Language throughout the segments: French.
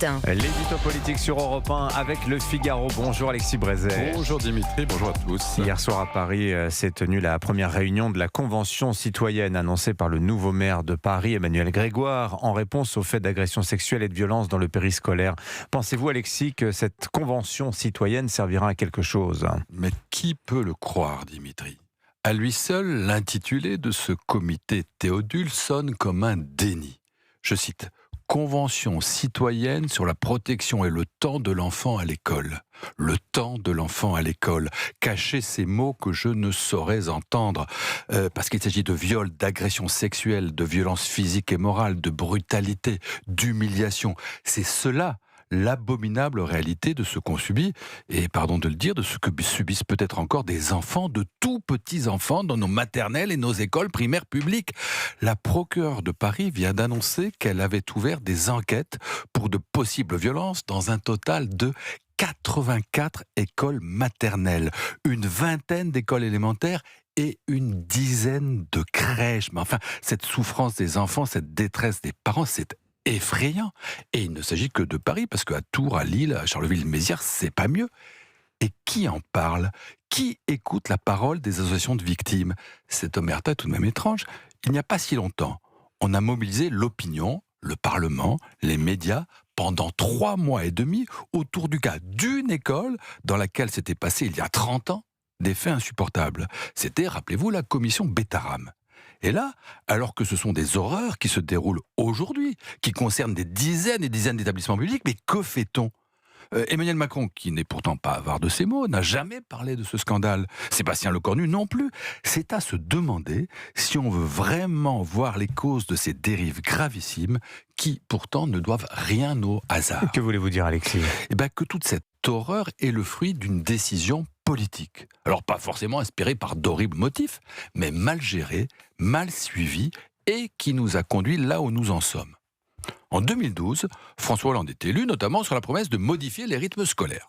L'édito politique sur Europe 1 avec Le Figaro. Bonjour Alexis Brézet. Bonjour Dimitri, bonjour à tous. Hier soir à Paris s'est tenue la première réunion de la Convention citoyenne annoncée par le nouveau maire de Paris, Emmanuel Grégoire, en réponse aux faits d'agression sexuelle et de violence dans le périscolaire. Pensez-vous, Alexis, que cette Convention citoyenne servira à quelque chose ? Mais qui peut le croire, Dimitri ? À lui seul, l'intitulé de ce comité Théodule sonne comme un déni. Je cite « Convention citoyenne sur la protection et le temps de l'enfant à l'école ». Le temps de l'enfant à l'école. Cachez ces mots que je ne saurais entendre. Parce qu'il s'agit de viol, d'agression sexuelle, de violence physique et morale, de brutalité, d'humiliation. C'est cela l'abominable réalité de ce qu'on subit, et pardon de le dire, de ce que subissent peut-être encore des enfants, de tout petits enfants dans nos maternelles et nos écoles primaires publiques. La procureure de Paris vient d'annoncer qu'elle avait ouvert des enquêtes pour de possibles violences dans un total de 84 écoles maternelles, une vingtaine d'écoles élémentaires et une dizaine de crèches. Mais enfin, cette souffrance des enfants, cette détresse des parents, c'est effrayant. Et il ne s'agit que de Paris, parce qu'à Tours, à Lille, à Charleville-Mézières, c'est pas mieux. Et qui en parle ? Qui écoute la parole des associations de victimes ? Cette omerta est tout de même étrange. Il n'y a pas si longtemps, on a mobilisé l'opinion, le Parlement, les médias, pendant 3 mois et demi, autour du cas d'une école dans laquelle s'était passé, il y a 30 ans, des faits insupportables. C'était, rappelez-vous, la commission Bétaram. Et là, alors que ce sont des horreurs qui se déroulent aujourd'hui, qui concernent des dizaines et dizaines d'établissements publics, mais que fait-on ? Emmanuel Macron, qui n'est pourtant pas avare de ces mots, n'a jamais parlé de ce scandale. Sébastien Lecornu non plus. C'est à se demander si on veut vraiment voir les causes de ces dérives gravissimes qui, pourtant, ne doivent rien au hasard. Que voulez-vous dire, Alexis ? Que toute cette horreur est le fruit d'une décision politique. Alors pas forcément inspirée par d'horribles motifs, mais mal gérée, mal suivie et qui nous a conduits là où nous en sommes. En 2012, François Hollande est élu notamment sur la promesse de modifier les rythmes scolaires.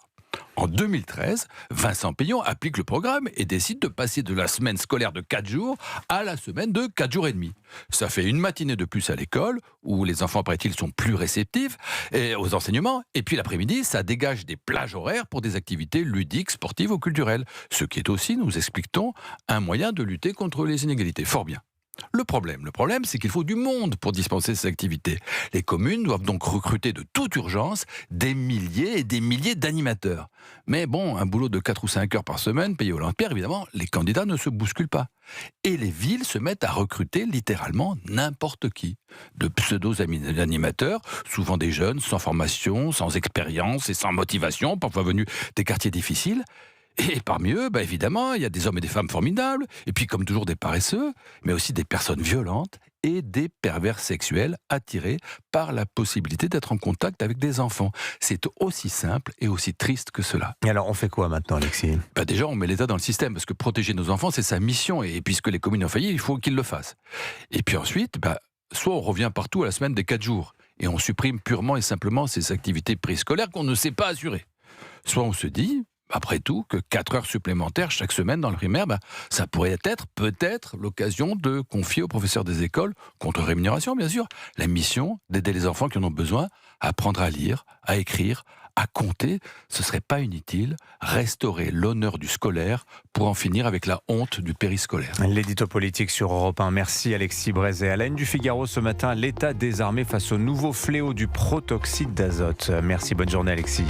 En 2013, Vincent Peillon applique le programme et décide de passer de la semaine scolaire de 4 jours à la semaine de 4 jours et demi. Ça fait une matinée de plus à l'école, où les enfants, paraît-il, sont plus réceptifs aux enseignements, et puis l'après-midi, ça dégage des plages horaires pour des activités ludiques, sportives ou culturelles, ce qui est aussi, nous explique-t-on, un moyen de lutter contre les inégalités. Fort bien. Le problème, c'est qu'il faut du monde pour dispenser ces activités. Les communes doivent donc recruter de toute urgence des milliers et des milliers d'animateurs. Mais bon, un boulot de 4 ou 5 heures par semaine, payé au lance-pierre, évidemment, les candidats ne se bousculent pas. Et les villes se mettent à recruter littéralement n'importe qui. De pseudo-animateurs, souvent des jeunes, sans formation, sans expérience et sans motivation, parfois venus des quartiers difficiles. Et parmi eux, évidemment, il y a des hommes et des femmes formidables, et puis comme toujours des paresseux, mais aussi des personnes violentes et des pervers sexuels attirés par la possibilité d'être en contact avec des enfants. C'est aussi simple et aussi triste que cela. Et alors, on fait quoi maintenant, Alexis ? Déjà, on met l'État dans le système, parce que protéger nos enfants, c'est sa mission, et puisque les communes ont failli, il faut qu'ils le fassent. Et puis ensuite, soit on revient partout à la semaine des 4 jours, et on supprime purement et simplement ces activités préscolaires qu'on ne sait pas assurer. Soit on se dit, après tout, que 4 heures supplémentaires chaque semaine dans le primaire, ça pourrait être peut-être l'occasion de confier aux professeurs des écoles, contre rémunération bien sûr, la mission d'aider les enfants qui en ont besoin à apprendre à lire, à écrire, à compter. Ce serait pas inutile, restaurer l'honneur du scolaire pour en finir avec la honte du périscolaire. L'édito politique sur Europe 1. Merci Alexis Brézet. À la une du Figaro ce matin, l'État désarmé face au nouveau fléau du protoxyde d'azote. Merci, bonne journée Alexis.